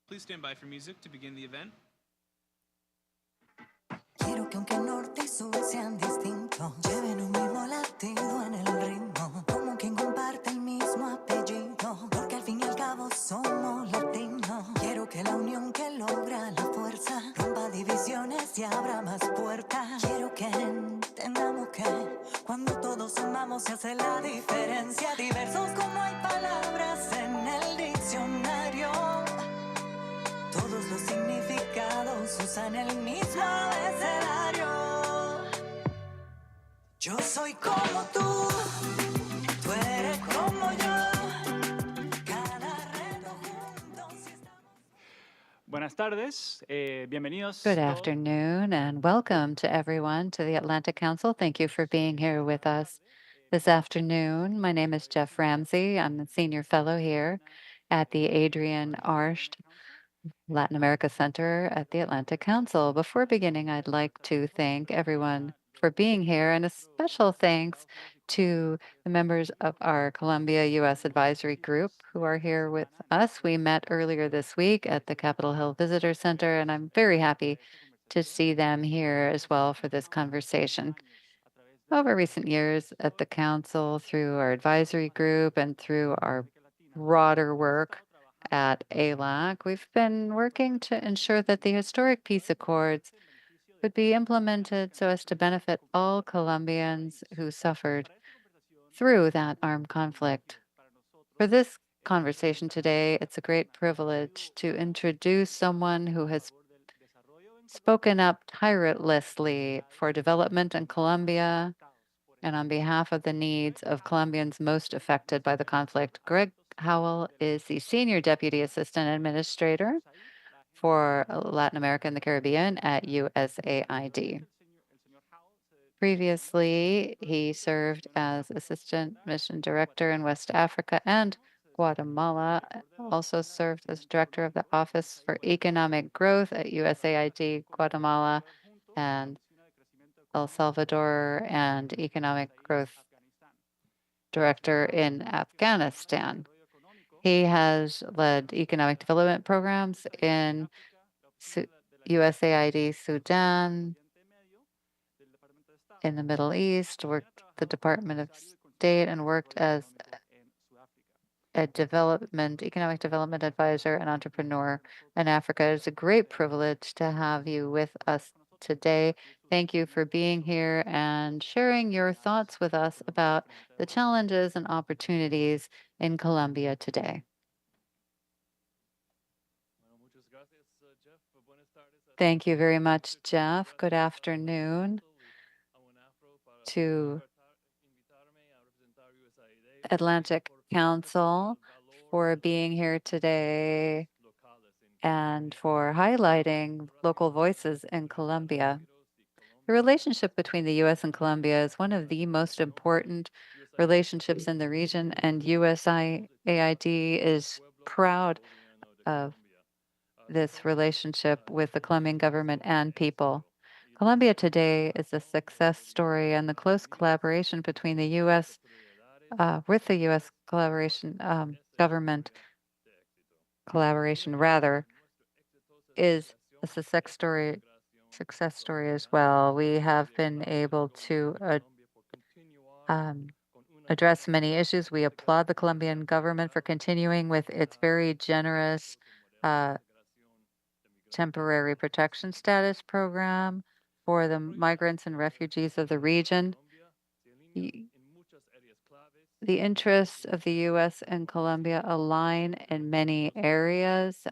Please stand by for music to begin the event. Quiero que aunque norte y sur sean distintos, lleven un mismo latido en el ritmo, como quien comparte el mismo apellido, porque al fin y al cabo somos latinos. Quiero que la unión que logra la fuerza rompa divisiones y abra más puertas. Quiero que entendamos que cuando todos sumamos se hace la diferencia. Diversos como hay palabras en el diccionario, todos los significados usan el mismo abecedario. Yo soy como tú eres como yo. Cada reto juntos si estamos. Buenas tardes, bienvenidos Good todos. afternoon and welcome to everyone to the Atlantic Council. Thank you for being here with us this afternoon. My name is Jeff Ramsey. I'm a senior fellow here at the Adrian Arsht Latin America Center at the Atlantic Council. Before beginning, I'd like to thank everyone for being here and a special thanks to the members of our Colombia U.S. Advisory Group who are here with us. We met earlier this week at the Capitol Hill Visitor Center, and I'm very happy to see them here as well for this conversation. Over recent years at the Council, through our advisory group and through our broader work at ALAC, we've been working to ensure that the historic peace accords would be implemented so as to benefit all Colombians who suffered through that armed conflict. For this conversation today, it's a great privilege to introduce someone who has spoken up tirelessly for development in Colombia and on behalf of the needs of Colombians most affected by the conflict. Greg Howell is the Senior Deputy Assistant Administrator for Latin America and the Caribbean at USAID. Previously, he served as Assistant Mission Director in West Africa and Guatemala, also served as Director of the Office for Economic Growth at USAID Guatemala and El Salvador, and Economic Growth Director in Afghanistan. He has led economic development programs in USAID Sudan, in the Middle East, worked the Department of State, and worked as a economic development advisor and entrepreneur in Africa. It's a great privilege to have you with us today. Thank you for being here and sharing your thoughts with us about the challenges and opportunities in Colombia today. Thank you very much, Jeff. Good afternoon to Atlantic Council for being here today and for highlighting local voices in Colombia. The relationship between the U.S. and Colombia is one of the most important relationships in the region, and USAID is proud of this relationship with the Colombian government and people. Colombia today is a success story, and the close collaboration between the U.S. With the U.S. Government collaboration rather, is a success story as well. We have been able to um, address many issues. We applaud the Colombian government for continuing with its very generous uh, temporary protection status program for the migrants and refugees of the region. The interests of the U.S. and Colombia align in many areas: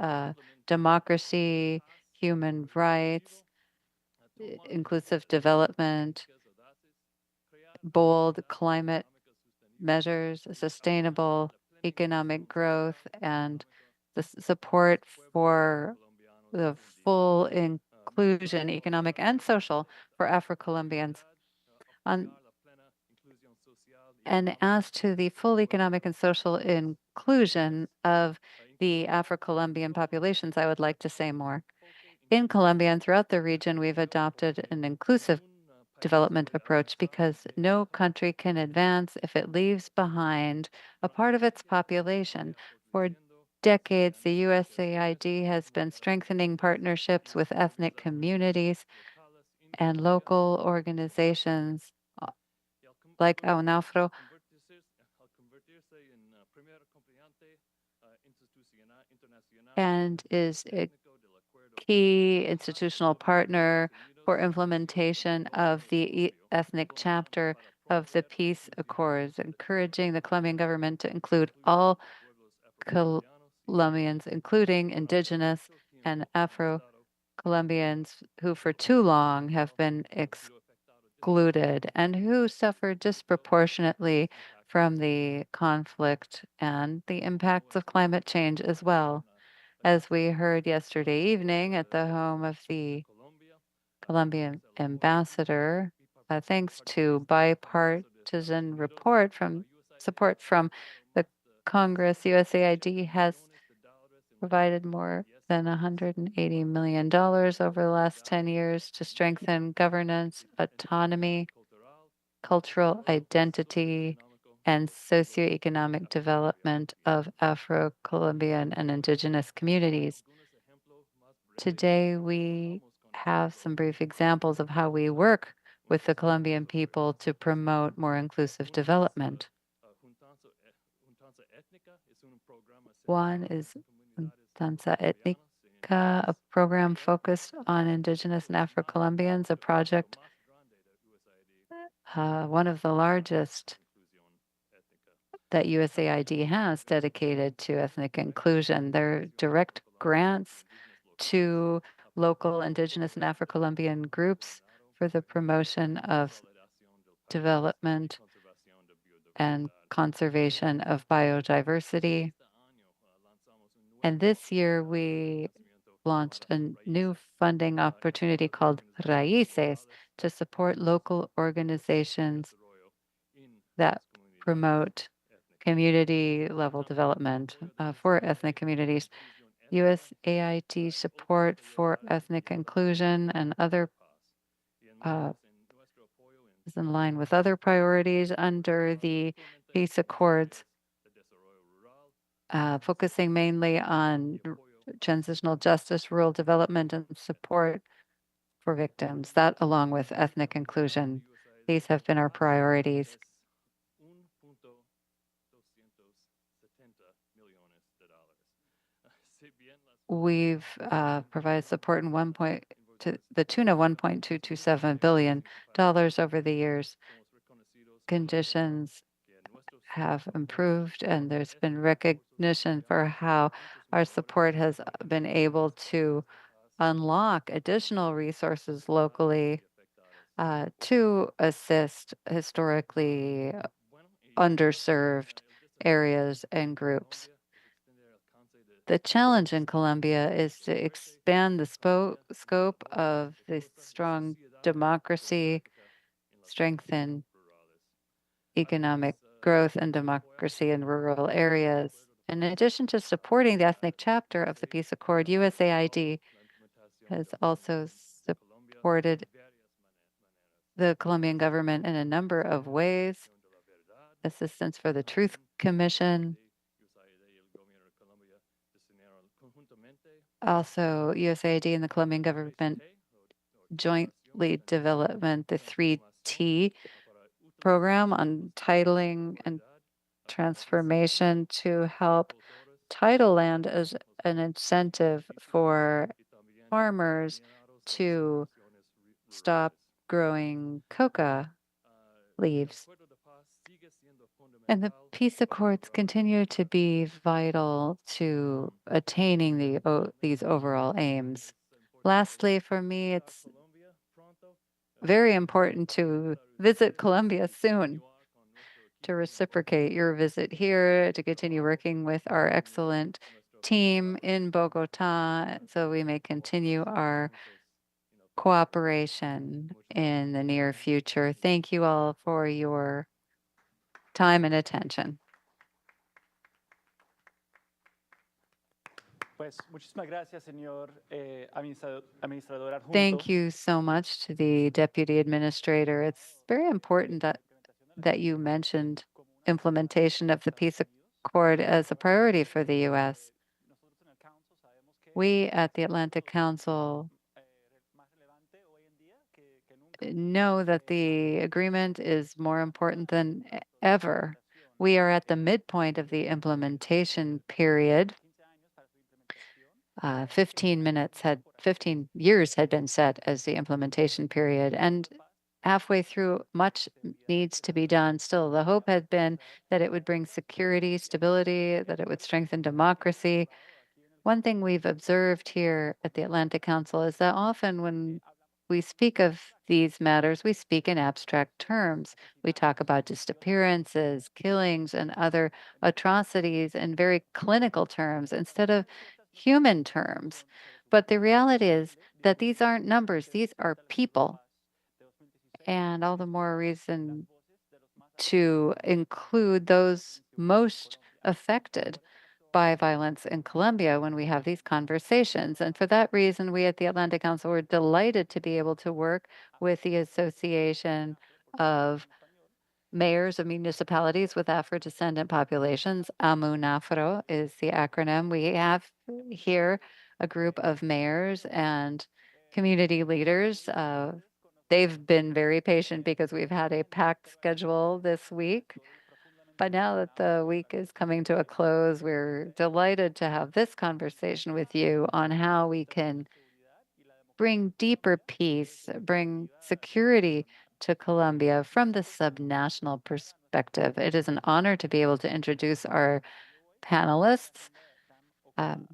democracy, human rights, inclusive development, bold climate measures, sustainable economic growth, and the support for the full inclusion, economic and social, for Afro-Colombians. And as to the full economic and social inclusion of the Afro-Colombian populations, I would like to say more. In Colombia and throughout the region, we've adopted an inclusive development approach because no country can advance if it leaves behind a part of its population. For decades, the USAID has been strengthening partnerships with ethnic communities and local organizations like UNAFRO and is a key institutional partner for implementation of the ethnic chapter of the peace accords, encouraging the Colombian government to include all Colombians, including indigenous and Afro-Colombians who for too long have been excluded and who suffer disproportionately from the conflict and the impacts of climate change as well. As we heard yesterday evening at the home of the Colombian ambassador, thanks to bipartisan support from the Congress, USAID has provided more than $180 million over the last 10 years to strengthen governance, autonomy, cultural identity, and socioeconomic development of Afro-Colombian and indigenous communities. Today, we have some brief examples of how we work with the Colombian people to promote more inclusive development. One is Danza Etnica, a program focused on indigenous and Afro-Colombians, a project, one of the largest that USAID has dedicated to ethnic inclusion. There are direct grants to local indigenous and Afro-Colombian groups for the promotion of development and conservation of biodiversity. And this year we launched a new funding opportunity called Raíces to support local organizations that promote community level development for ethnic communities. USAID support for ethnic inclusion and other is in line with other priorities under the peace accords, focusing mainly on transitional justice, rural development, and support for victims. That, along with ethnic inclusion, these have been our priorities. We've provided support in to the tune of $1.227 billion over the years. Conditions have improved, and there's been recognition for how our support has been able to unlock additional resources locally to assist historically underserved areas and groups. The challenge in Colombia is to expand the scope of the strong democracy, strengthen economic growth and democracy in rural areas. In addition to supporting the ethnic chapter of the peace accord, USAID has also supported the Colombian government in a number of ways: assistance for the Truth Commission. Also, USAID and the Colombian government jointly development the 3T program on titling and transformation to help title land as an incentive for farmers to stop growing coca leaves. And the peace accords continue to be vital to attaining these overall aims. Lastly, for me, it's very important to visit Colombia soon, to reciprocate your visit here, to continue working with our excellent team in Bogota so we may continue our cooperation in the near future. Thank you all for your time and attention. Thank you so much to the Deputy Administrator. It's very important that you mentioned implementation of the peace accord as a priority for the U.S. We at the Atlantic Council know that the agreement is more important than ever. We are at the midpoint of the implementation period. 15 years had been set as the implementation period, and halfway through, much needs to be done still. The hope had been that it would bring security, stability, that it would strengthen democracy. One thing we've observed here at the Atlantic Council is that often when we speak of these matters, we speak in abstract terms. We talk about disappearances, killings, and other atrocities in very clinical terms instead of human terms. But the reality is that these aren't numbers, these are people. And all the more reason to include those most affected by violence in Colombia when we have these conversations. And for that reason, we at the Atlantic Council were delighted to be able to work with the Association of Mayors of Municipalities with Afro-Descendant Populations. AMUNAFRO is the acronym. We have here a group of mayors and community leaders. They've been very patient because we've had a packed schedule this week. But now that the week is coming to a close, we're delighted to have this conversation with you on how we can bring deeper peace, bring security to Colombia from the subnational perspective. It is an honor to be able to introduce our panelists. Um,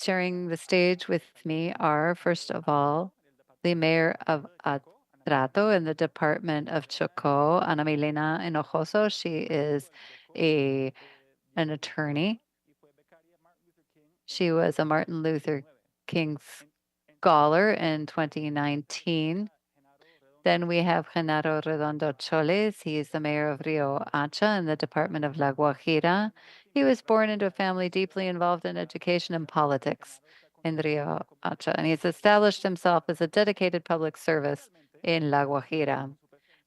Sharing the stage with me are, first of all, the mayor of Atrato in the Department of Chocó, Ana Milena Hinojoso. She is an attorney. She was a Martin Luther King scholar in 2019. Then we have Genaro Redondo Choles. He is the mayor of Rio Hacha in the Department of La Guajira. He was born into a family deeply involved in education and politics in Rio Hacha, and he's established himself as a dedicated public service in La Guajira.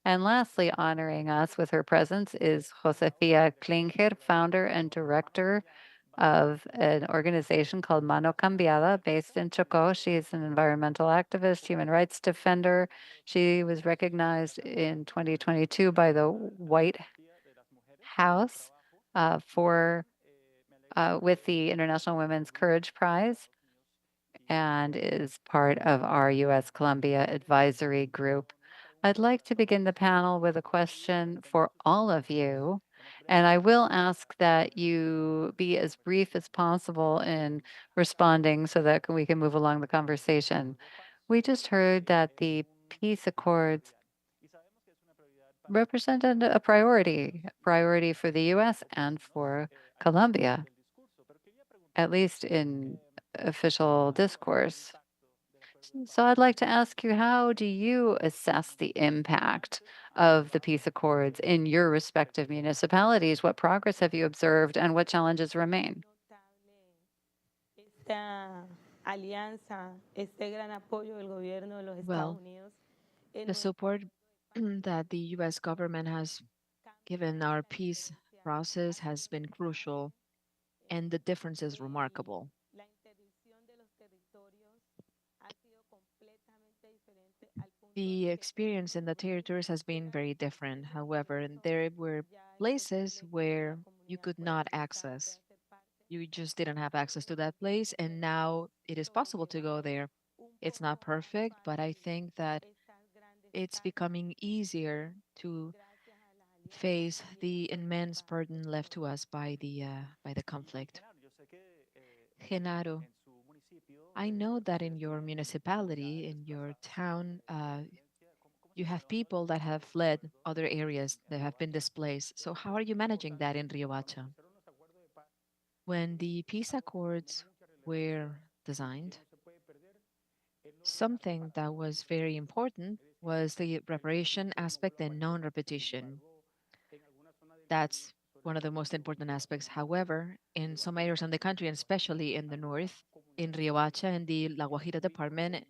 And lastly, honoring us with her presence is Josefia Klinger, founder and director of an organization called Mano Cambiada based in Chocó. She is an environmental activist, human rights defender. She was recognized in 2022 by the White House for with the International Women's Courage Prize and is part of our US-Colombia advisory group. I'd like to begin the panel with a question for all of you. And I will ask that you be as brief as possible in responding so that we can move along the conversation. We just heard that the peace accords represented a priority for the US and for Colombia, at least in official discourse. So I'd like to ask you, how do you assess the impact of the peace accords in your respective municipalities? What progress have you observed and what challenges remain? Esta alianza, este gran apoyo del gobierno de los Estados Well, Unidos en the nuestro support that the US government has given our peace process has been crucial, and the difference is remarkable. la interdicción de los territorios ha sido completamente diferente al punto The de que experience in the territories has been very different. However, there were places where you could not access. You just didn't have access to that place, and now it is possible to go there. It's not perfect, but I think that it's becoming easier to face the immense burden left to us by the conflict. Genaro, I know that in your municipality, in your town, you have people that have fled other areas that have been displaced. So how are you managing that in Riohacha? When the peace accords were designed, something that was very important was the reparation aspect and non-repetition. That's one of the most important aspects. However, in some areas in the country, and especially in the north, in Riohacha and the La Guajira department,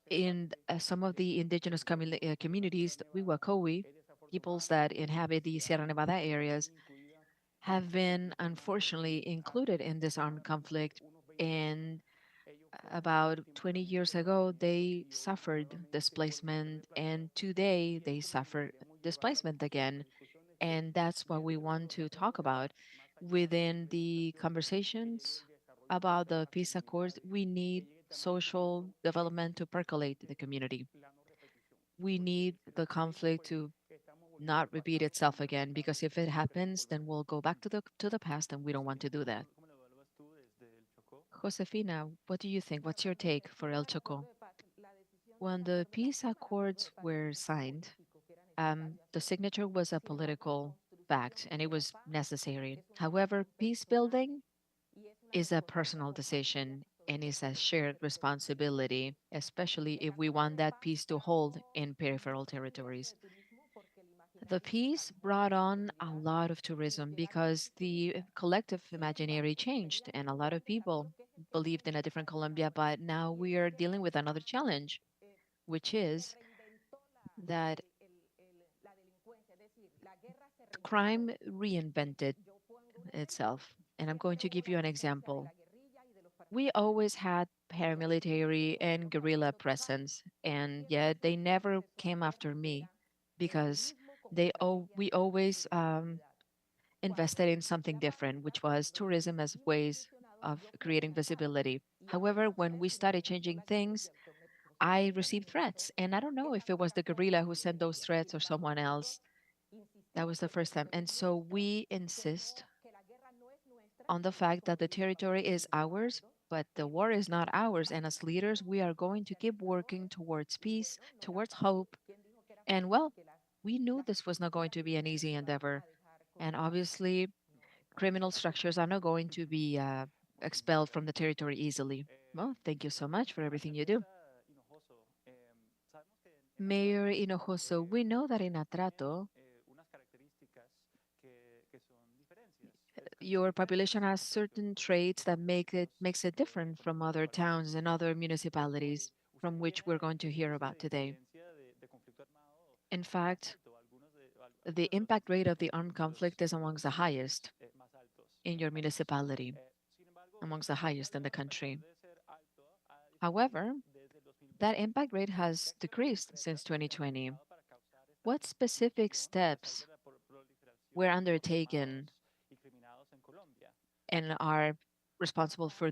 in some of the indigenous communities, the Wiwakowi, peoples that inhabit the Sierra Nevada areas, have been unfortunately included in this armed conflict. And about 20 years ago, they suffered displacement, and today they suffer displacement again. And that's what we want to talk about. Within the conversations about the peace accords, we need social development to percolate the community. We need the conflict to not repeat itself again, because if it happens, then we'll go back to the past, and we don't want to do that. Josefina, what do you think? What's your take for El Choco? When the peace accords were signed, the signature was a political fact and it was necessary. However, peace building is a personal decision and is a shared responsibility, especially if we want that peace to hold in peripheral territories. The peace brought on a lot of tourism because the collective imaginary changed and a lot of people believed in a different Colombia, but now we are dealing with another challenge, which is that crime reinvented itself. And I'm going to give you an example. We always had paramilitary and guerrilla presence, and yet they never came after me because we always invested in something different, which was tourism as ways of creating visibility. However, when we started changing things, I received threats, and I don't know if it was the guerrilla who sent those threats or someone else. That was the first time. And so we insist on the fact that the territory is ours, but the war is not ours. And as leaders, we are going to keep working towards peace, towards hope. And well, we knew this was not going to be an easy endeavor. And obviously, criminal structures are not going to be expelled from the territory easily. Well, thank you so much for everything you do. Mayor Hinojoso, we know that in Atrato, your population has certain traits that makes it different from other towns and other municipalities from which we're going to hear about today. In fact, the impact rate of the armed conflict is amongst the highest in your municipality, amongst the highest in the country. However, that impact rate has decreased since 2020. What specific steps were undertaken and are responsible for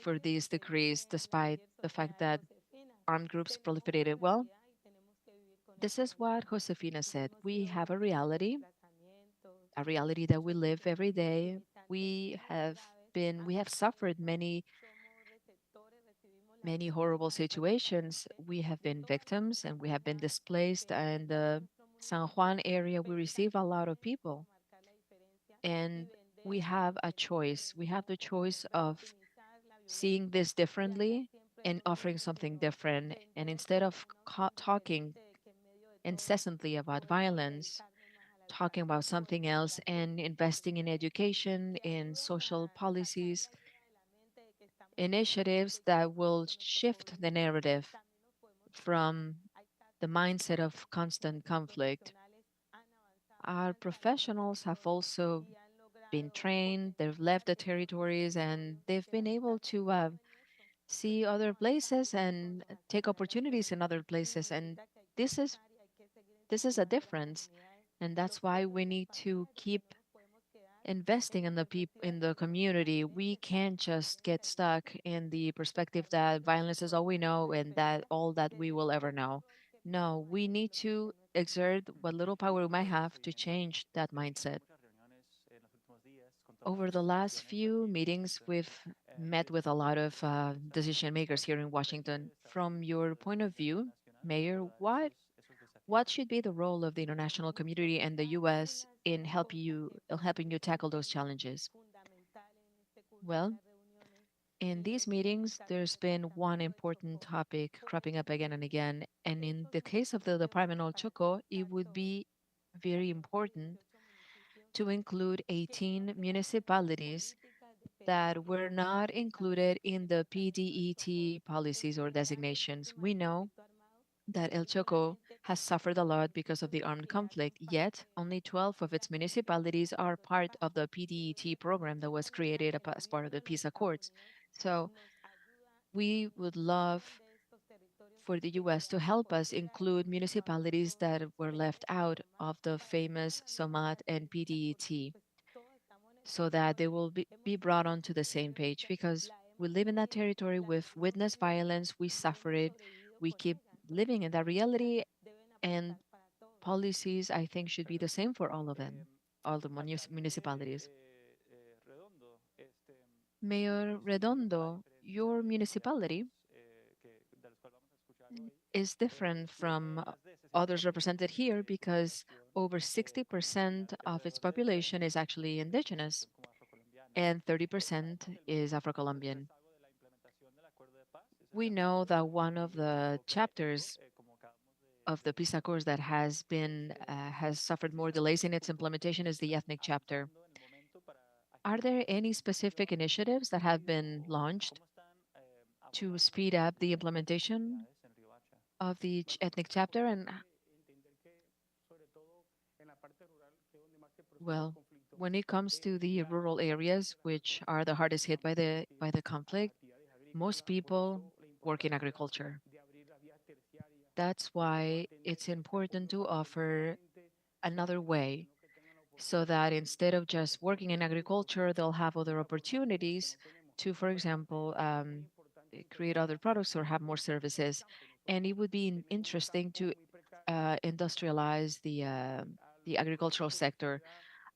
for these decrees, despite the fact that armed groups proliferated? Well, this is what Josefina said. We have a reality that we live every day. We have suffered many horrible situations. We have been victims and we have been displaced. And the San Juan area, we receive a lot of people. And we have a choice. We have the choice of seeing this differently and offering something different. And instead of talking incessantly about violence, talking about something else and investing in education, in social policies, initiatives that will shift the narrative from the mindset of constant conflict. Our professionals have also been trained, they've left the territories, and they've been able to see other places and take opportunities in other places. And this is this is a difference. And that's why we need to keep investing in the people in the community. We can't just get stuck in the perspective that violence is all we know and that all that we will ever know. No, we need to exert what little power we might have to change that mindset. Over the last few meetings, we've met with a lot of decision makers here in Washington. From your point of view, Mayor, what should be the role of the international community and the U.S. in helping you tackle those challenges? Well, in these meetings, there's been one important topic cropping up again and again. And in the case of the Department of Choco, it would be very important to include 18 municipalities that were not included in the PDET policies or designations. We know that El Choco has suffered a lot because of the armed conflict, yet only 12 of its municipalities are part of the PDET program that was created as part of the peace accords. So nos ayuda we would muchos love de estos territorios for the que US to quedaron help por us fuera include del municipalities famoso that were left CDE y out demás of the para que famous puedan SOMAT aliviar and cargas porque PDET pues todos estamos en el so that they territorio, will hemos be vivido brought esta onto the same page experiencia, because la we hemos live in that vivido, territory la with vivimos witness nosotros violence, we y suffer hemos it, sobrevivido we con keep ella. Entonces living in that políticas reality, deben and aplicar para todos. policies, I think, should be the same for all of them, all the municipalities. Mayor Redondo, your municipality is different from others represented here because over 60% of its population is actually indigenous and 30% is Afro-Colombian. We know that one of the chapters of the peace accords that has suffered more delays in its implementation is the ethnic chapter. Are there any specific initiatives that have been launched to speed up the implementation of the ethnic chapter? And well, when it comes to the rural areas, which are the hardest hit by the conflict, most people work in agriculture. That's why it's important to offer another way so that instead of just working in agriculture, they'll have other opportunities to, for example, create other products or have more services. And it would be interesting to industrialize the agricultural sector.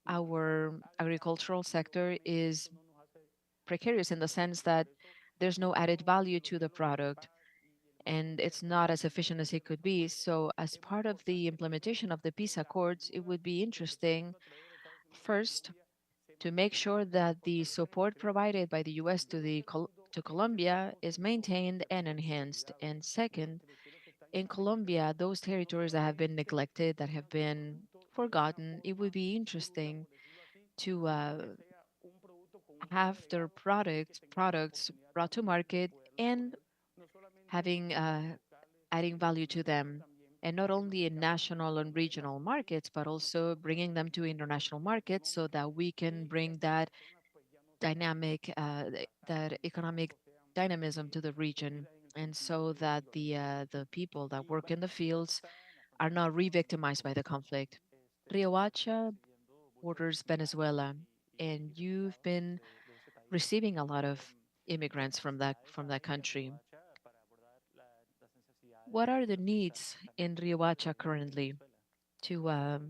Our agricultural sector is precarious in the sense that there's no added value to the product and it's not as efficient as it could be. So, as part of the implementation of the peace accords, it would be interesting first to make sure that the support provided by the US to to Colombia is maintained and enhanced. And second, in Colombia, those territories that have been neglected, that have been forgotten, it would be interesting to have their products brought to market and having adding value to them, and not only in national and regional markets, but also bringing them to international markets so that we can bring that that economic dynamism to the region, and so that the people that work in the fields are not re-victimized by the conflict. Riohacha borders Venezuela, and you've been receiving a lot of immigrants from that country. What are the needs in Riohacha currently to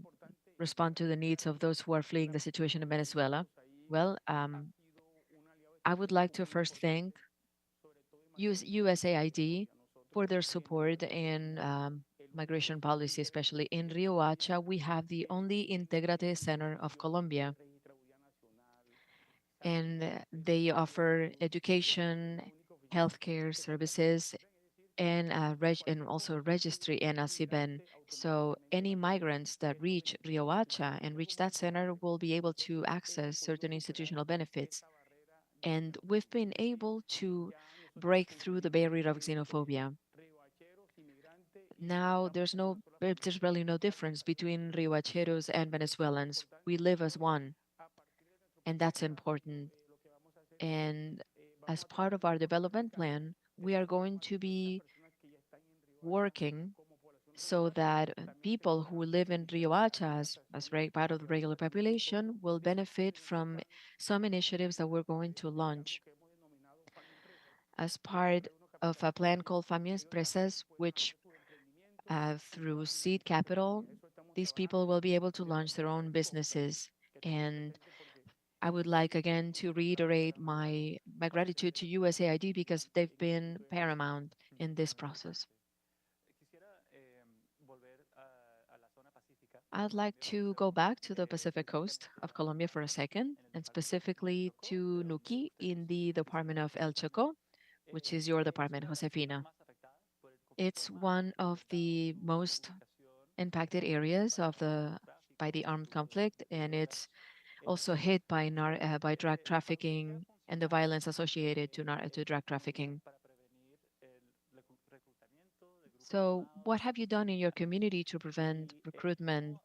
respond to the needs of those who are fleeing the situation in Venezuela? Well, I would like to first thank USAID for their support in migration policy, especially in Riohacha. We have the only Integrate Center of Colombia, and they offer education, healthcare services, and and also registry and ASIBEN. So any migrants that reach Riohacha and reach that center will be able to access certain institutional benefits. And we've been able to break through the barrier of xenophobia. Now there's really no difference between Riohacheros and Venezuelans. We live as one, and that's important. And as part of our development plan, we are going to be working so that people who live in Riohacha as part of the regular population will benefit from some initiatives that we're going to launch as part of a plan called Familias Presas, which through seed capital, these people will be able to launch their own businesses. And I would like again to reiterate my gratitude to USAID because they've been paramount in this process. I'd like to go back to the Pacific coast of Colombia for a second, and specifically to Nuki in the department of El Choco, which is your department, Josefina. It's one of the most impacted areas of the by the armed conflict, and it's also hit by by drug trafficking and the violence associated to drug trafficking. So, what have you done in your community to prevent recruitment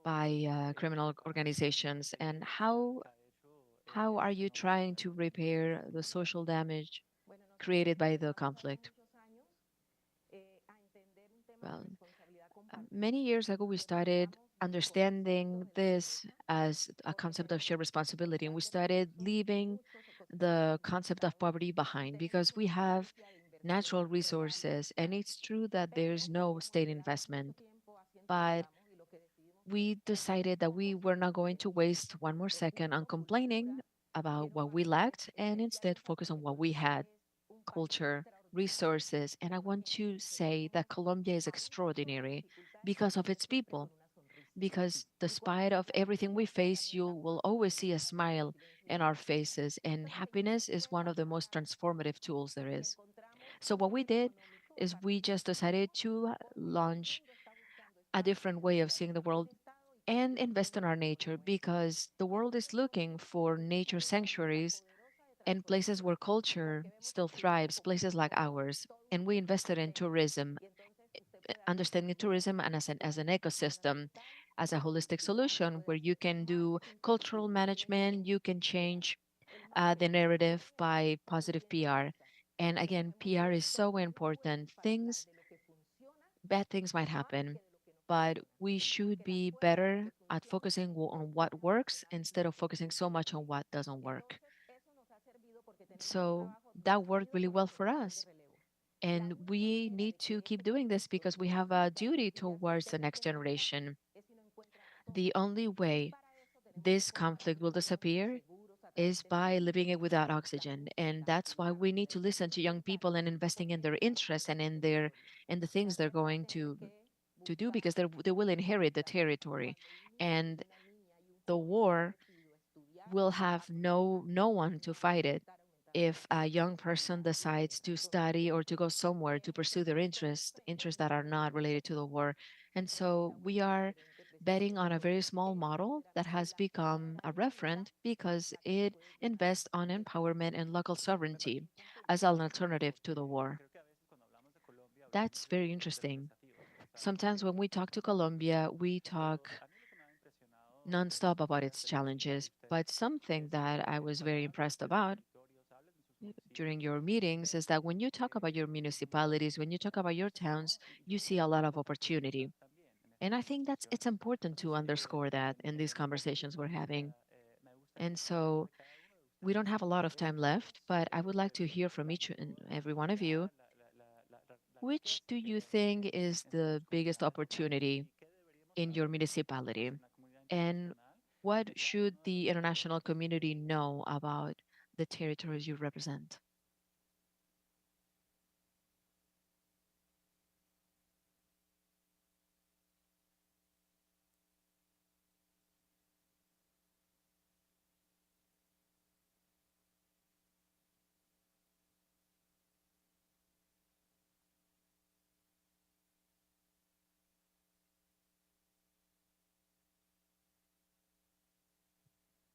by criminal organizations, and how How are you trying to repair the social damage created by the conflict? Well, many years ago, we started understanding this as a concept of shared responsibility, and we started leaving the concept of poverty behind because we have natural resources, and it's true that there's no state investment, but we decided that we were not going to waste one more second on complaining about what we lacked and instead focus on what we had: culture, resources. And I want to say that Colombia is extraordinary because of its people, because despite of everything we face, you will always see a smile in our faces, and happiness is one of the most transformative tools there is. So what we did is we just decided to launch a different way of seeing the world and invest in our nature because the world is looking for nature sanctuaries and places where culture still thrives, places like ours. And we invested in tourism, understanding tourism and as an ecosystem, as a holistic solution where you can do cultural management, you can change the narrative by positive PR. And again, PR is so important. Bad things might happen, but we should be better at focusing on what works instead of focusing so much on what doesn't work. So that worked really well for us. And we need to keep doing this because we have a duty towards the next generation. The only way this conflict will disappear is by living it without oxygen. And that's why we need to listen to young people and investing in their interests and in the things they're going to do because they will inherit the territory. And the war will have no one to fight it if a young person decides to study or to go somewhere to pursue their interests that are not related to the war. And so we are betting on a very small model that has become a referent because it invests on empowerment and local sovereignty as an alternative to the war. That's very interesting. Sometimes when we talk to Colombia, we talk nonstop about its challenges. But something that I was very impressed about during your meetings is that when you talk about your municipalities, when you talk about your towns, you see a lot of opportunity. And I think that's it's important to underscore that in these conversations we're having. And so we don't have a lot of time left, but I would like to hear from each and every one of you. Which do you think is the biggest opportunity in your municipality? And what should the international community know about the territories you represent?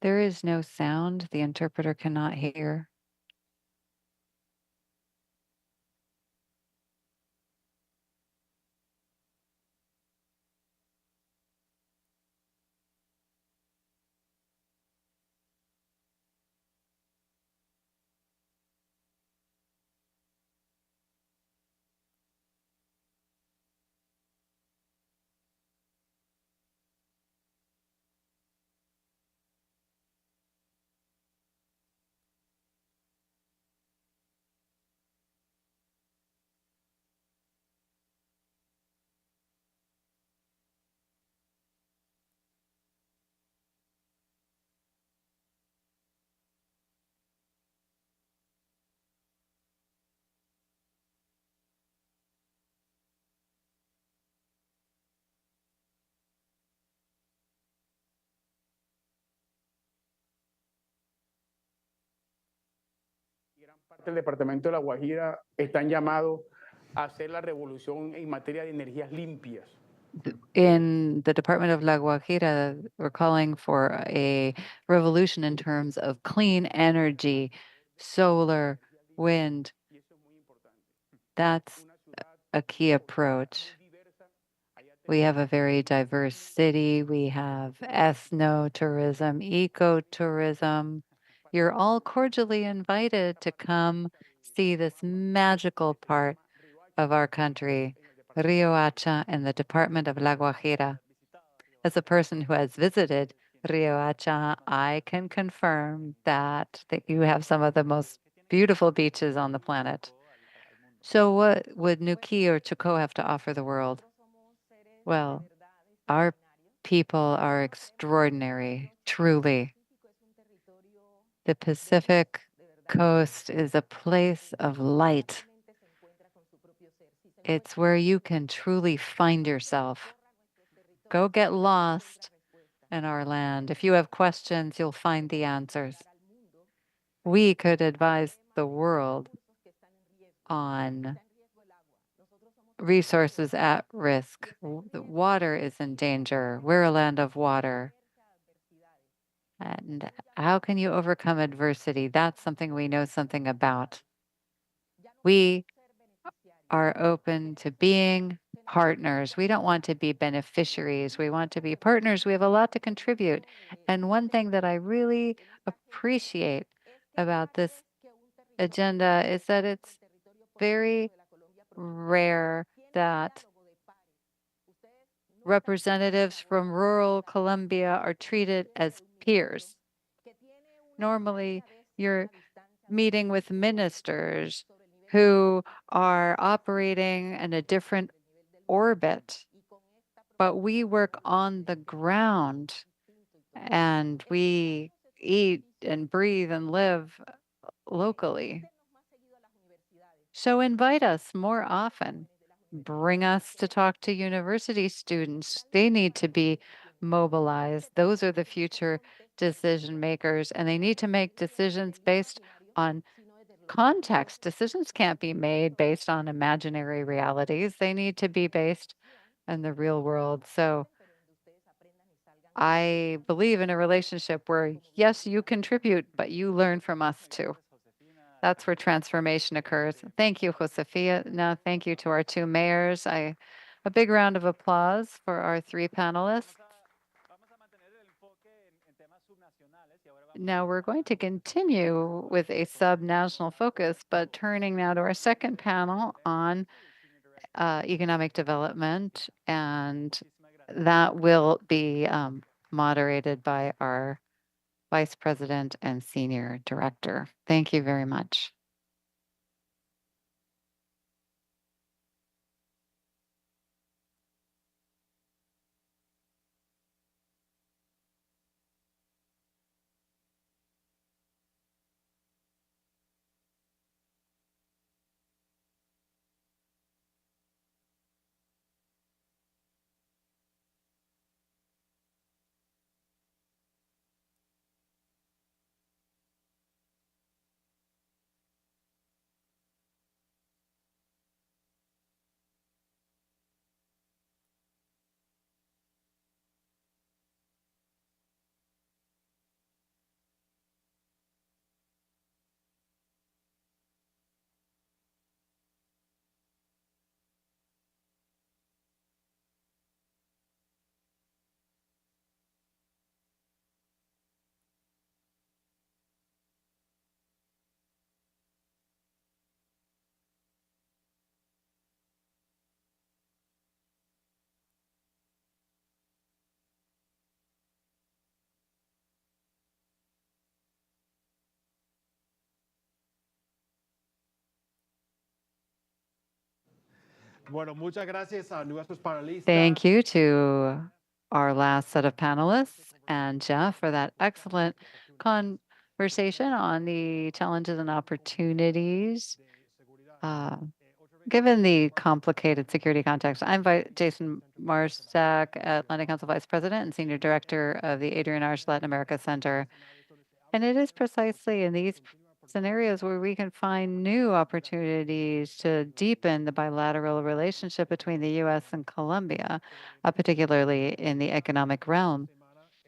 There is no sound. The interpreter cannot hear. Parte del departamento de La Guajira están llamados a hacer la revolución en materia de energías limpias. In the Department of La Guajira, we're calling for a revolution in terms of clean energy, solar, wind. That's a key approach. We have a very diverse city. We have ethno-tourism, ecotourism. You're all cordially invited to come see this magical part of our country, Rio Hacha in the department of La Guajira. As a person who has visited Rio Hacha, I can confirm that you have some of the most beautiful beaches on the planet. So what would Nuki or Chocó have to offer the world? Well, our people are extraordinary, truly. The Pacific coast is a place of light. It's where you can truly find yourself. Go get lost in our land. If you have questions, you'll find the answers. We could advise the world on resources at risk. The water is in danger. We're a land of water. And how can you overcome adversity? That's something we know something about. We are open to being partners. We don't want to be beneficiaries. We want to be partners. We have a lot to contribute. And one thing that I really appreciate about this agenda is that it's very rare that representatives from rural Colombia are treated as peers. Normally, you're meeting with ministers who are operating in a different orbit, but we work on the ground and we eat and breathe and live locally. So invite us more often. Bring us to talk to university students. They need to be mobilized. Those are the future decision makers, and they need to make decisions based on context. Decisions can't be made based on imaginary realities. They need to be based in the real world. So I believe in a relationship where, yes, you contribute, but you learn from us too. That's where transformation occurs. Thank you, Josefia. Now, thank you to our two mayors. A big round of applause for our three panelists. Now we're going to continue with a sub-national focus, but turning now to our second panel on economic development, and that will be moderated by our Vice President and Senior Director. Thank you very much. Bueno, muchas gracias a nuestros panelistas. Thank you to our last set of panelists and Jeff for that excellent conversation on the challenges and opportunities. Given the complicated security context, I'm Jason Marsack, Atlantic Council Vice President and Senior Director of the Adrian Arch Latin America Center. And it is precisely in these scenarios where we can find new opportunities to deepen the bilateral relationship between the US and Colombia, particularly in the economic realm.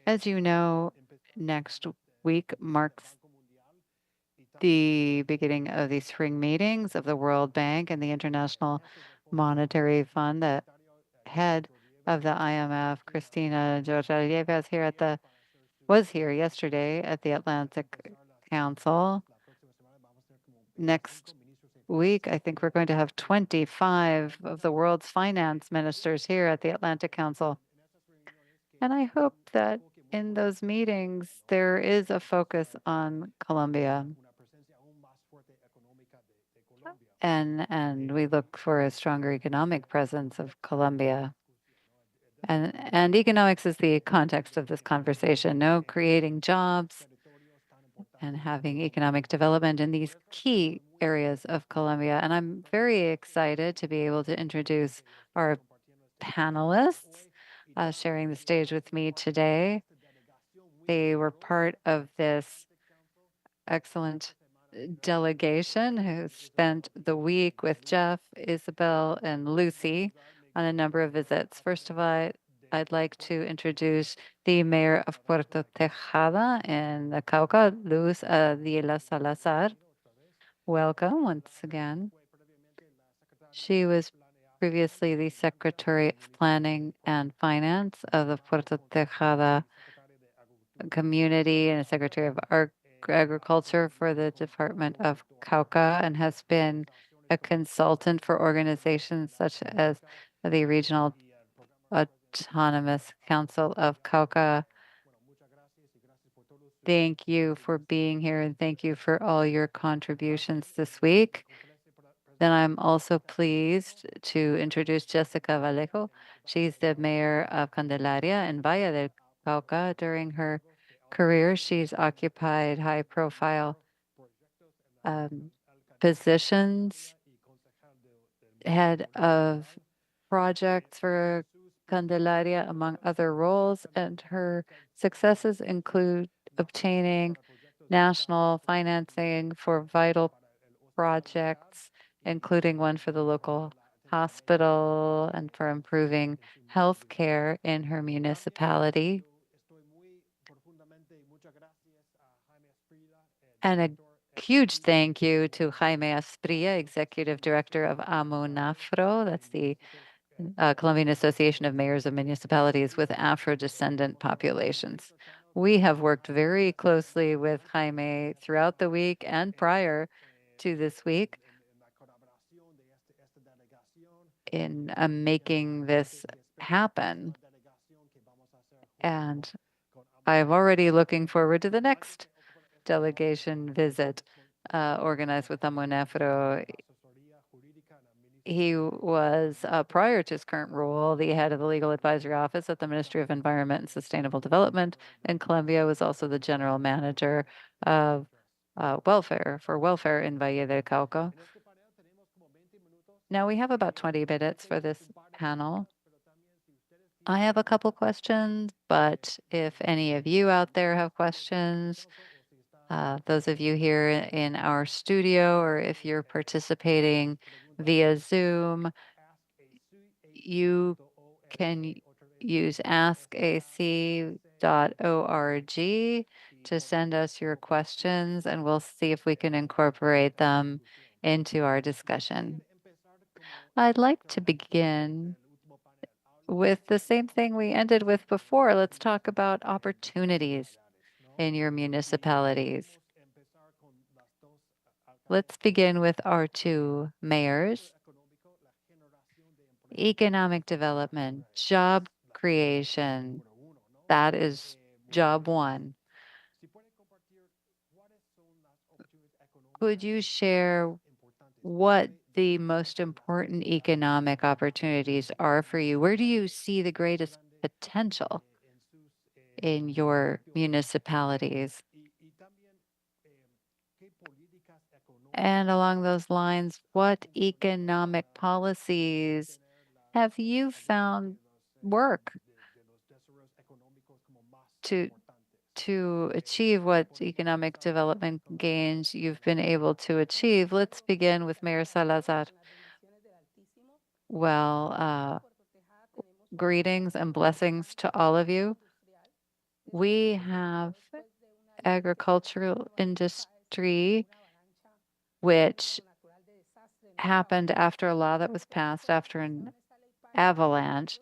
As you know, next week marks the beginning of the spring meetings of the World Bank and the International Monetary Fund. The head of the IMF, Christina Georgieva, was here yesterday at the Atlantic Council. Next week, I think we're going to have 25 of the world's finance ministers here at the Atlantic Council. And I hope that in those meetings, there is a focus on Colombia. And we look for a stronger economic presence of Colombia. And economics is the context of this conversation. No, creating jobs and having economic development in these key areas of Colombia. And I'm very excited to be able to introduce our panelists sharing the stage with me today. They were part of this excellent delegation who spent the week with Jeff, Isabel, and Lucy on a number of visits. First of all, I'd like to introduce the mayor of Puerto Tejada in the Cauca, Luz Adiela Salazar. Welcome once again. She was previously the Secretary of Planning and Finance of the Puerto Tejada community and a Secretary of Agriculture for the Department of Cauca, and has been a consultant for organizations such as the Regional Autonomous Council of Cauca. Thank you for being here, and thank you for all your contributions this week. Then I'm also pleased to introduce Jessica Vallejo. She's the mayor of Candelaria in Valle del Cauca. During her career, she's occupied high-profile positions, head of projects for Candelaria, among other roles, and her successes include obtaining national financing for vital projects, including one for the local hospital and for improving health care in her municipality. And a huge thank you to Jaime Asprilla, Executive Director of AMUNAFRO, that's the Colombian Association of Mayors of Municipalities with Afro-descendant populations. We have worked very closely with Jaime throughout the week and prior to this week in making this happen. And I'm already looking forward to the next delegation visit organized with AMUNAFRO. He was, prior to his current role, the head of the legal advisory office at the Ministry of Environment and Sustainable Development in Colombia, was also the general manager of welfare in Valle del Cauca. Now we have about 20 minutes for this panel. I have a couple questions, but if any of you out there have questions, those of you here in our studio, or if you're participating via Zoom, you can use askac.org to send us your questions, and we'll see if we can incorporate them into our discussion. I'd like to begin with the same thing we ended with before. Let's talk about opportunities in your municipalities. Let's begin with our two mayors. Economic development, job creation, that is job one. Could you share what the most important economic opportunities are for you? Where do you see the greatest potential in your municipalities? And along those lines, what economic policies have you found work to achieve what economic development gains you've been able to achieve? Let's begin with Mayor Salazar. Well, greetings and blessings to all of you. We have agricultural industry, which happened after a law that was passed after an avalanche.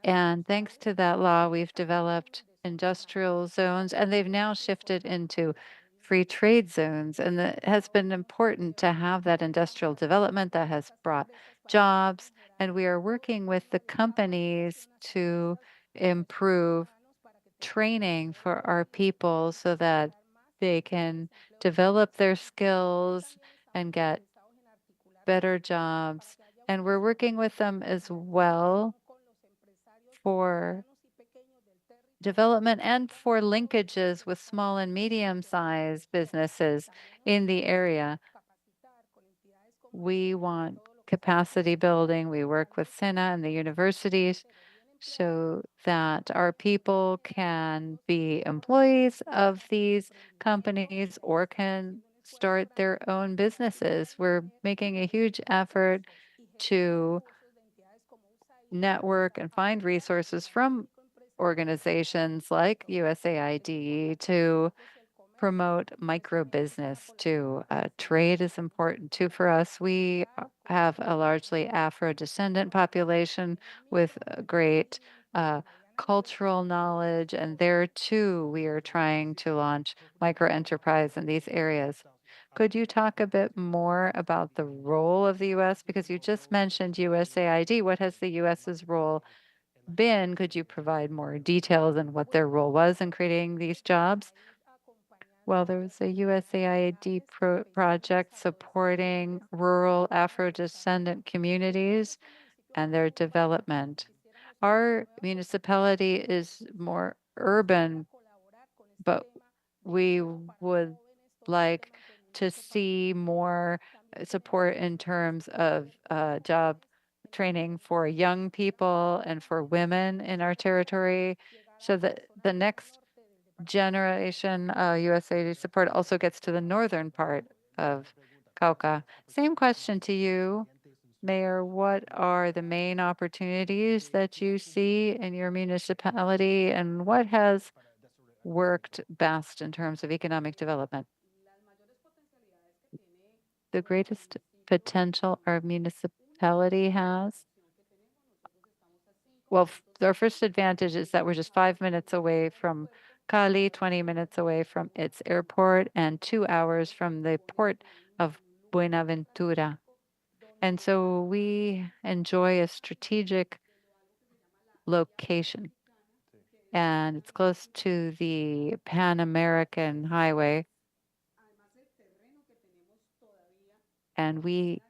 And thanks to that law, we've developed industrial zones, and they've now shifted into free trade zones. And it has been important to have that industrial development that has brought jobs. And we are working with the companies to improve training for our people so that they can develop their skills and get better jobs. And we're working with them as well for development and for linkages with small and medium-sized businesses in the area. We want capacity building. We work with SENA and the universities so that our people can be employees of these companies or can start their own businesses. We're making a huge effort to network and find resources from organizations like USAID to promote micro business too. Trade is important too for us. We have a largely Afro-descendant population with great cultural knowledge, and there too we are trying to launch micro enterprise in these areas. Could you talk a bit more about the role of the U.S.? Because you just mentioned USAID. What has the U.S.'s role been? Could you provide more details on what their role was in creating these jobs? Well, there was a USAID project supporting rural Afro-descendant communities and their development. Our municipality is more urban, but we would like to see more support in terms of job training for young people and for women in our territory so that the next generation USAID support also gets to the northern part of Cauca. Same question to you, Mayor. What are the main opportunities that you see in your municipality and what has worked best in terms of economic development? The greatest potential our municipality has? Well, our first advantage is that we're just 5 minutes away from Cali, 20 minutes away from its airport, and 2 hours from the port of Buenaventura. And so we enjoy a strategic location. And it's close to the Pan American Highway. And we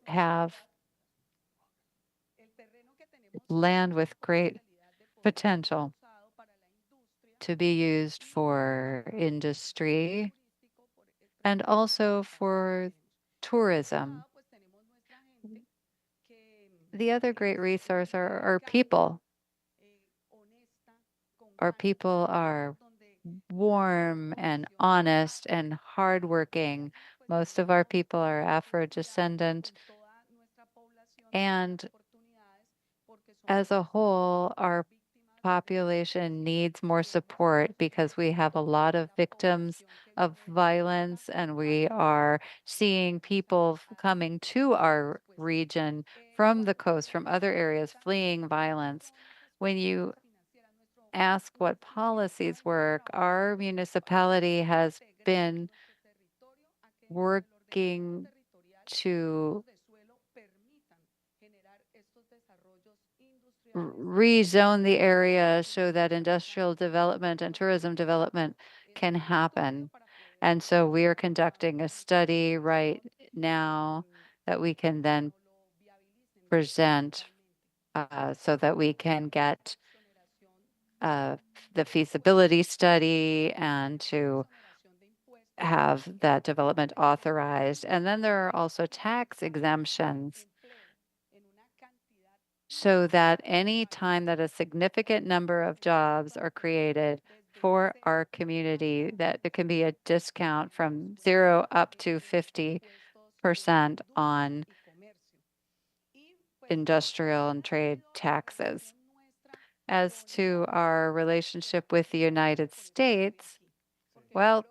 have land with great potential to be used for industry and also for tourism. The other great resource are our people. Our people are warm and honest and hardworking. Most of our people are Afro-descendant. And as a whole, our population needs more support because we have a lot of victims of violence and we are seeing people coming to our region from the coast, from other areas, fleeing violence. When you ask what policies work, our municipality has been working to rezone the area so that industrial development and tourism development can happen. And so we are conducting a study right now that we can then present so that we can get the feasibility study and to have that development authorized. And then there are also tax exemptions so that any time that a significant number of jobs are created for our community, that there can be a discount from 0 up to 50% on industrial and trade taxes. As to our relationship with the United States, well,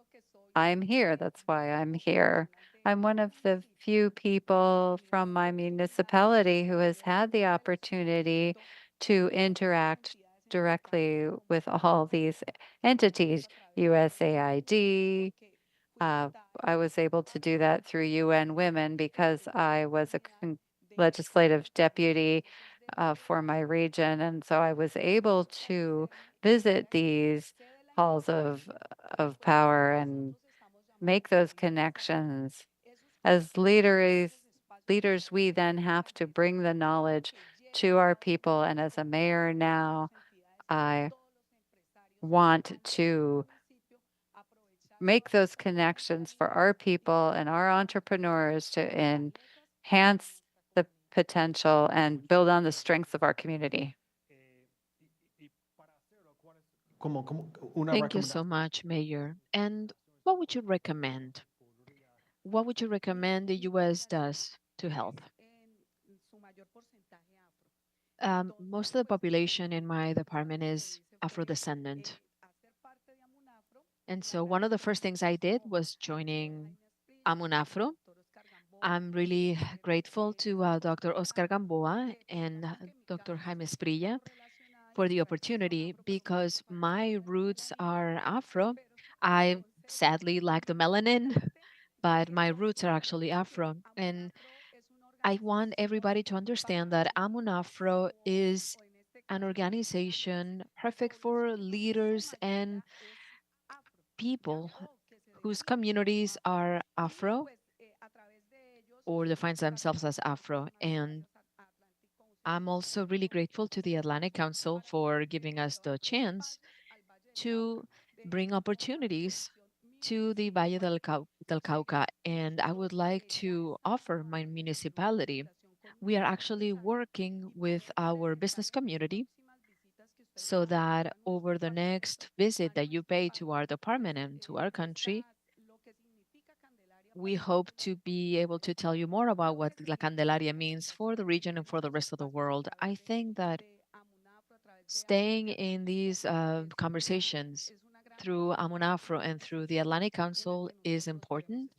I'm here. That's why I'm here. I'm one of the few people from my municipality who has had the opportunity to interact directly with all these entities, USAID. Uh, I was able to do that through UN Women because I was a legislative deputy for my region. And so I was able to visit these halls of power and make those connections. As leaders, we then have to bring the knowledge to our people. And as a mayor now, I want to make those connections for our people and our entrepreneurs to enhance the potential and build on the strengths of our community. Una Thank you so recomendación. much, Mayor. And what would you recommend? What would you recommend the US does to help? Most of the population in my department is Afro-descendant. And so one of the first things I did was joining Amunafro. I'm really grateful to Dr. Oscar Gamboa and Dr. Jaime Esprilla for the opportunity because my roots are Afro. I sadly lack the melanin, but my roots are actually Afro. And I want everybody to understand that Amunafro is an organization perfect for leaders and people whose communities are Afro or defines themselves as Afro. And I'm also really grateful to the Atlantic Council for giving us the chance to bring opportunities to the Valle del Cauca. And I would like to offer my municipality. We are actually working with our business community so that over the next visit that you pay to our department and to our country, we hope to be able to tell you more about what La Candelaria means for the region and for the rest of the world. I think that staying in these conversations through Amunafro and through the Atlantic Council is important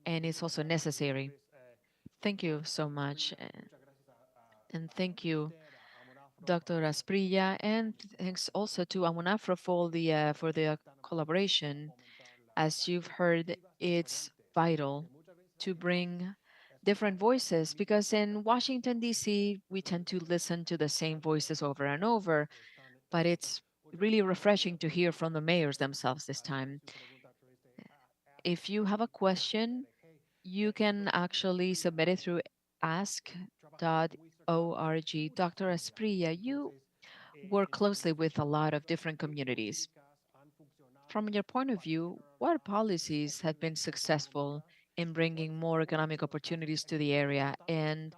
and it's also necessary. Thank you so much. And thank you, Dr. Asprilla, and thanks also to Amunafro for the collaboration. As you've heard, it's vital to bring different voices because in Washington, D.C., we tend to listen to the same voices over and over, but it's really refreshing to hear from the mayors themselves this time. If you have a question, you can actually submit it through ask.org. Dr. Asprilla, you work closely with a lot of different communities. From your point of view, what policies have been successful in bringing more economic opportunities to the area? And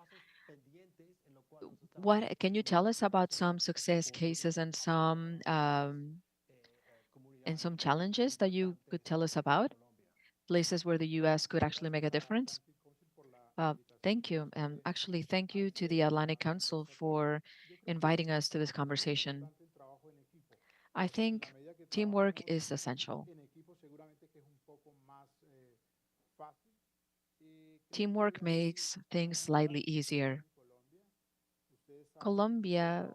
what can you tell us about some success cases and some challenges that you could tell us about? Places where the U.S. could actually make a difference? Uh, Thank you. Actually, thank you to the Atlantic Council for inviting us to this conversation. I think teamwork is essential. Teamwork makes things slightly easier. Colombia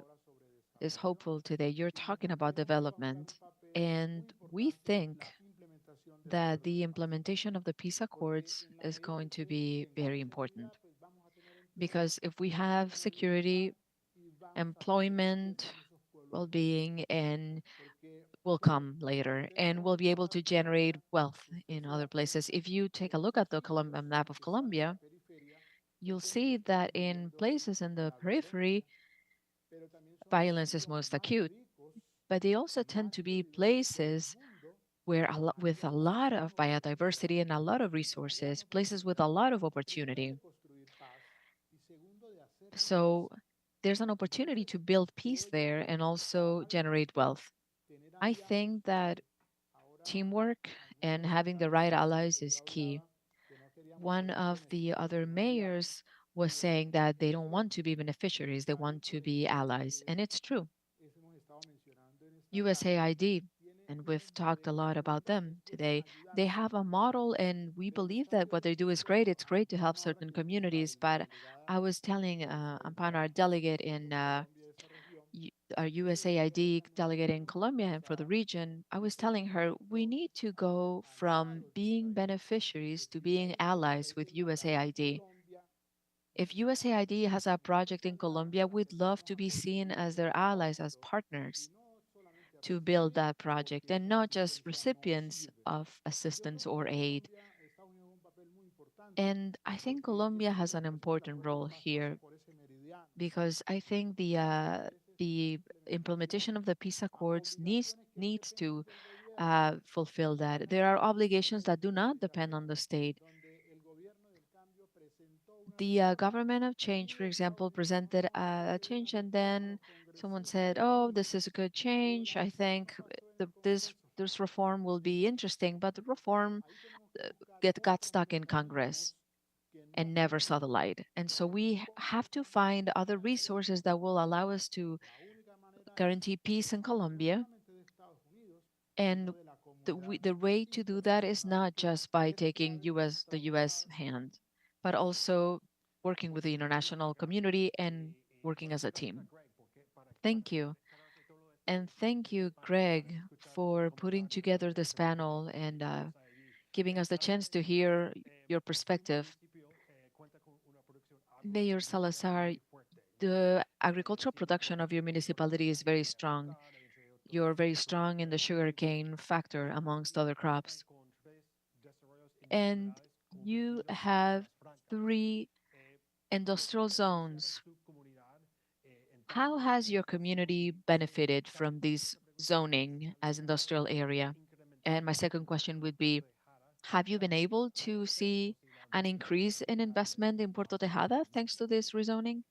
is hopeful today. You're talking about development, and we think that the implementation of the peace accords is going to be very important because if we have security, employment, well-being, and will come later, and we'll be able to generate wealth in other places. If you take a look at the map of Colombia, you'll see that in places in the periphery, violence is most acute, but they also tend to be places where with a lot of biodiversity and a lot of resources, places with a lot of opportunity. So there's an opportunity to build peace there and also generate wealth. I think that teamwork and having the right allies is key. One of the other mayors was saying that they don't want to be beneficiaries, they want to be allies. And it's true. USAID, and we've talked a lot about them today, they have a model, and we believe that what they do is great. It's great to help certain communities. But I was telling upon our delegate in our USAID delegate in Colombia and for the region, I was telling her we need to go from being beneficiaries to being allies with USAID. If USAID has a project in Colombia, we'd love to be seen as their allies, as partners to build that project and not just recipients of assistance or aid. And I think Colombia has an important role here because I think the implementation of the peace accords needs to fulfill that. There are obligations that do not depend on the state. The government of change, for example, presented a change, and then someone said, "Oh, this is a good change. I think this reform will be interesting," but the reform got stuck in Congress and never saw the light. And so we have to find other resources that will allow us to guarantee peace in Colombia. And the way to do that is not just by taking the US hand, but also working with the international community and working as a team. Thank you. And thank you, Greg, for putting together this panel and giving us the chance to hear your perspective. Mayor Salazar, the agricultural production of your municipality is very strong. You're very strong in the sugarcane factor, amongst other crops. And you have three industrial zones. How has your community benefited from this zoning as industrial area? And my second question would be, have you been able to see an increase in investment in Puerto Tejada thanks to this rezoning?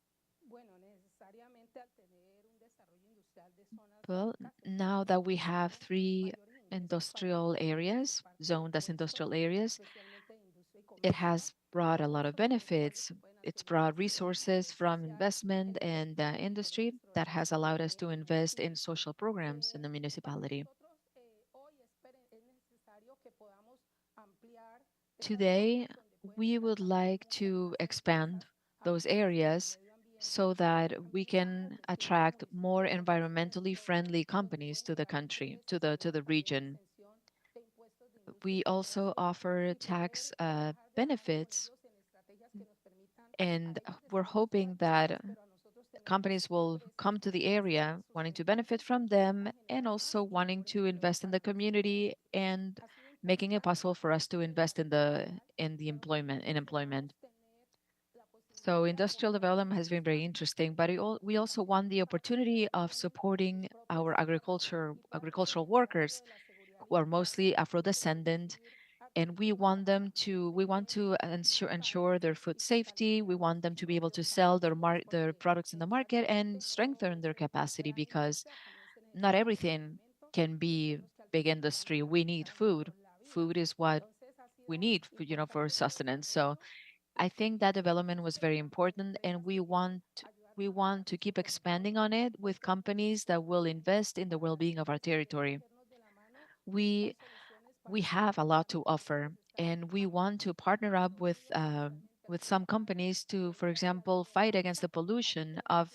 Well, now that we have three industrial areas, zoned as industrial areas, it has brought a lot of benefits. It's brought resources from investment and industry that has allowed us to invest in social programs in the municipality. Today, we would like to expand those areas so that we can attract more environmentally friendly companies to the country, to the region. We also offer tax benefits, and we're hoping that companies will come to the area wanting to benefit from them and also wanting to invest in the community and making it possible for us to invest in the employment. So industrial development has been very interesting, but we also want the opportunity of supporting our agricultural workers who are mostly Afro-descendant, and we want to ensure their food safety. We want them to be able to sell their products in the market and strengthen their capacity because not everything can be big industry. We need food. Food is what we need, for sustenance. So I think that development was very important, and we want to keep expanding on it with companies that will invest in the well-being of our territory. We we have a lot to offer, and we want to partner up with some companies to, for example, fight against the pollution of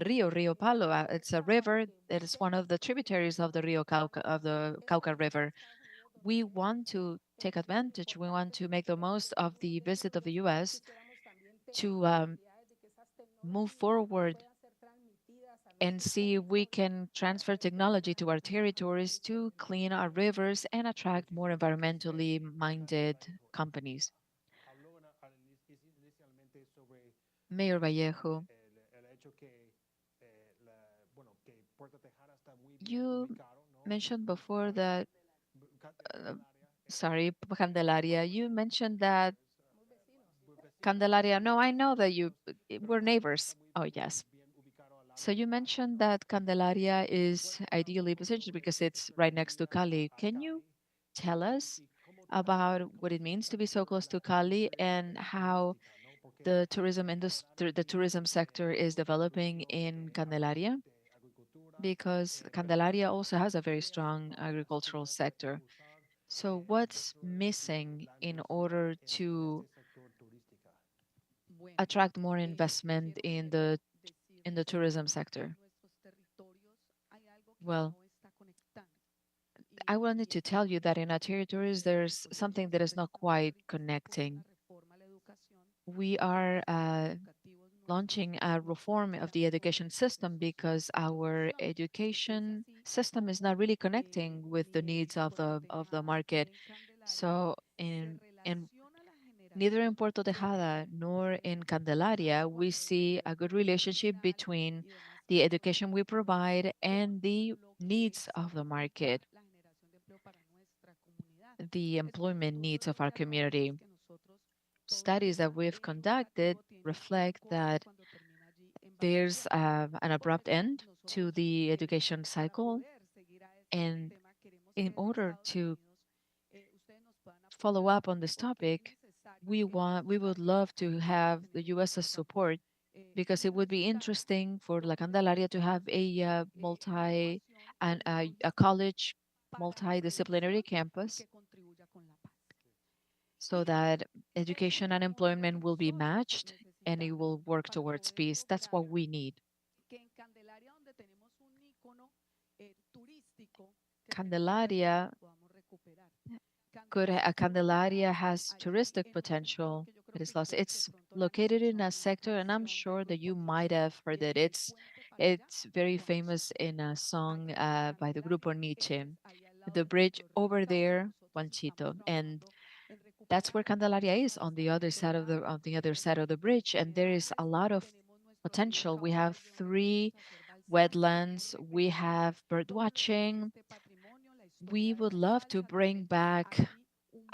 Rio Palo. It's a river that is one of the tributaries of the Cauca River. We want to take advantage. We want to make the most of the visit of the U.S. to move forward and see if we can transfer technology to our territories to clean our rivers and attract more environmentally minded companies. Mayor Vallejo, you mentioned before that, uh, sorry, Candelaria, you mentioned that Candelaria, no, I know that we're neighbors. Oh, yes. So you mentioned that Candelaria is ideally positioned because it's right next to Cali. Can you tell us about what it means to be so close to Cali and how the tourism industry, the tourism sector is developing in Candelaria? Because Candelaria also has a very strong agricultural sector. So what's missing in order to attract more investment in the tourism sector? Well, I wanted to tell you that in our territories, there's something that is not quite connecting. We are launching a reform of the education system because our education system is not really connecting with the needs of the market. So in neither in Puerto Tejada nor in Candelaria, we see a good relationship between the education we provide and the needs of the market, the employment needs of our community. Studies that we've conducted reflect that there's an abrupt end to the education cycle. And in order to follow up on this topic, we would love to have the US's support because it would be interesting for La Candelaria to have a a college multidisciplinary campus so that education and employment will be matched and it will work towards peace. That's what we need. Candelaria Candelaria has touristic potential that is lost. It's located in a sector, and I'm sure that you might have heard it. It's very famous in a song by the Grupo Nietzsche. The bridge over there, Juanchito, and that's where Candelaria is on the other side of the other side of the bridge, and there is a lot of potential. We have three wetlands, we have bird watching. We would love to bring back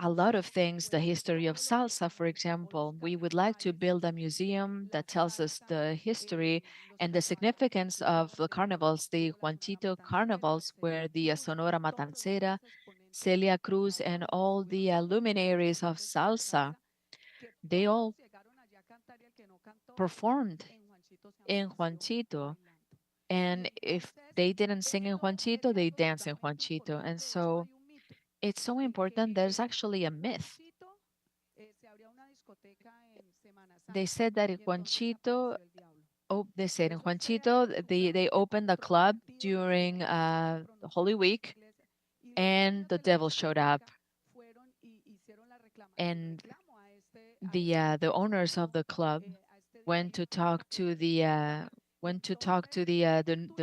a lot of things, the history of salsa, for example. We would like to build a museum that tells us the history and the significance of the carnivals, the Juanchito carnivals, where the Sonora Matancera, Celia Cruz, and all the luminaries of salsa, they all performed in Juanchito. And if they didn't sing in Juanchito, they dance in Juanchito. And so it's so important. There's actually a myth. They said that in Juanchito, oh, they said in Juanchito, they opened a club during Holy Week, and the devil showed up, and the owners of the club went to talk to the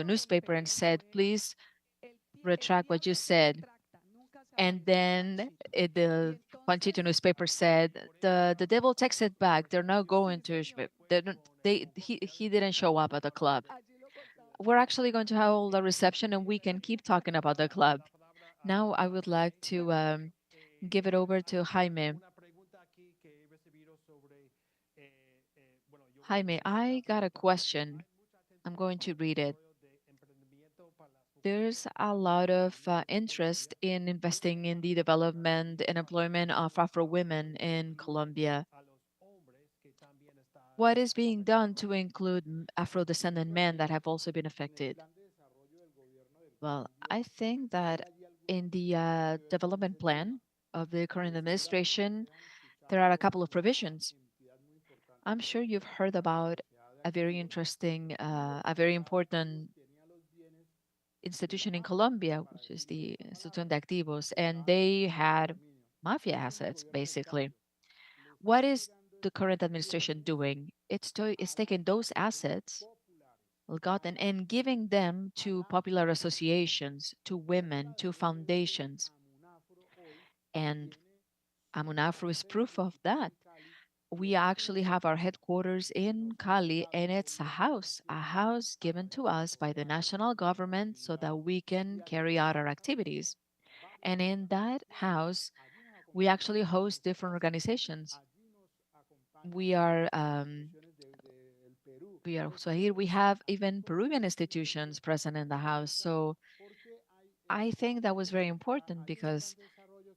newspaper and said, please retract what you said. And then the Juanchito newspaper said the devil takes it back. They're not going to. They don't, they he didn't show up at the club. We're actually going to hold a reception, and we can keep talking about the club. Now I would like to give it over to Jaime. Jaime, I got a question. I'm going to read it. There's a lot of interest in investing in the development and employment of Afro women in Colombia. What is being done to include Afro descendant men that have also been affected? Well, I think that in the development plan of the current administration, there are a couple of provisions. I'm sure you've heard about a very interesting, a very important institution in Colombia, which is the Institución de Activos, and they had mafia assets, basically. What is the current administration doing? It's taking those assets, gotten and giving them to popular associations, to women, to foundations. And Amunafro is proof of that. We actually have our headquarters in Cali, and it's a house given to us by the national government so that we can carry out our activities. And in that house, we actually host different organizations. We are, so here we have even Peruvian institutions present in the house. So I think that was very important because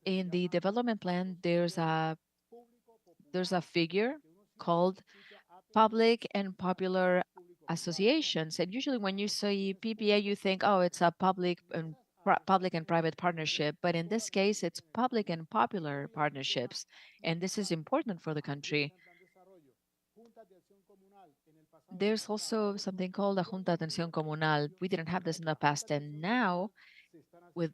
in the development plan, there's a figure called public and popular associations. And usually when you say PPA, you think, oh, it's a public and private partnership. But in this case, it's public and popular partnerships. And this is important for the country. there's also something called a Junta de Atención Comunal. We didn't have this in the past, and now,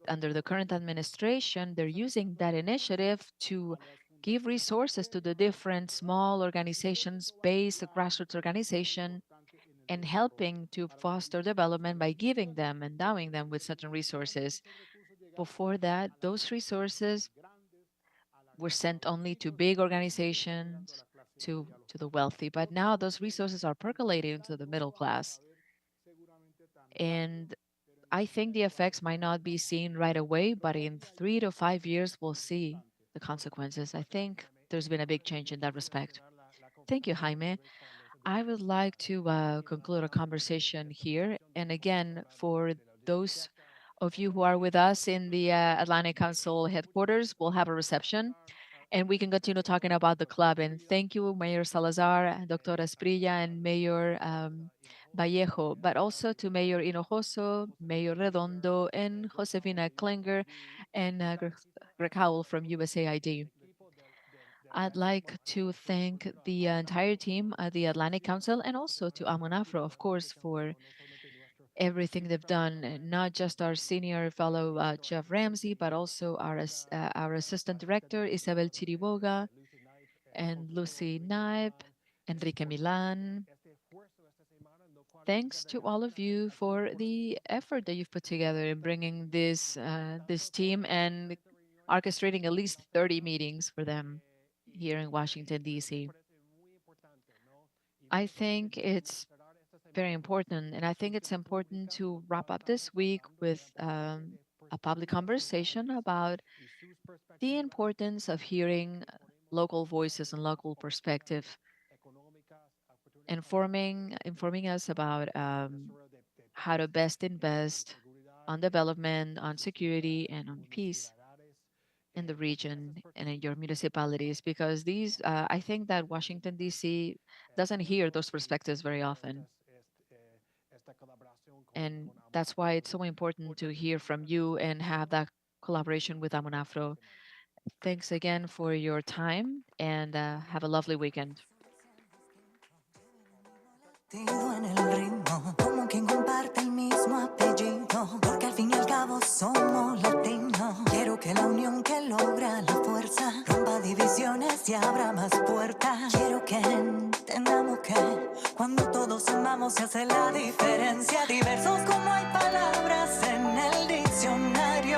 under the current administration, they're using that initiative to give resources to the different small organizations, based grassroots organization, and helping to foster development by giving them, endowing them with certain resources. Before that, those resources were sent only to big organizations, to the wealthy. But now those resources are percolating into the middle class. And I think the effects might not be seen right away, but in 3 to 5 years, we'll see the consequences. I think there's been a big change in that respect. Thank you, Jaime. I would like to conclude our conversation here. And again, for those of you who are with us in the Atlantic Council headquarters, we'll have a reception and we can continue talking about the club. And thank you, Mayor Salazar, Dr. Esprilla, and Mayor Vallejo, but also to Mayor Hinojoso, Mayor Redondo, and Josefina Klinger, and Greg Howell from USAID. I'd like to thank the entire team at the Atlantic Council and also to Amonafro, of course, for everything they've done, not just our senior fellow Jeff Ramsey, but also our assistant director, Isabel Chiriboga, and Lucy Naip, Enrique Milan. Thanks to all of you for the effort that you've put together in bringing this team and orchestrating at least 30 meetings for them here in Washington, D.C. I think it's very important, and I think it's important to wrap up this week with a public conversation about the importance of hearing local voices and local perspective, informing us about how to best invest on development, on security, and on peace in the region and in your municipalities, because I think that Washington, D.C. doesn't hear those perspectives very often. And that's why it's so important to hear from you and have that collaboration with Amonafro. Thanks again for your time and have a lovely weekend. Latido en el ritmo, como quien comparte el mismo apellido, porque al fin y al cabo somos latinos. Quiero que la unión que logra la fuerza rompa divisiones y abra más puertas. Quiero que entendamos que cuando todos sumamos se hace la diferencia. Diversos como hay palabras en el diccionario.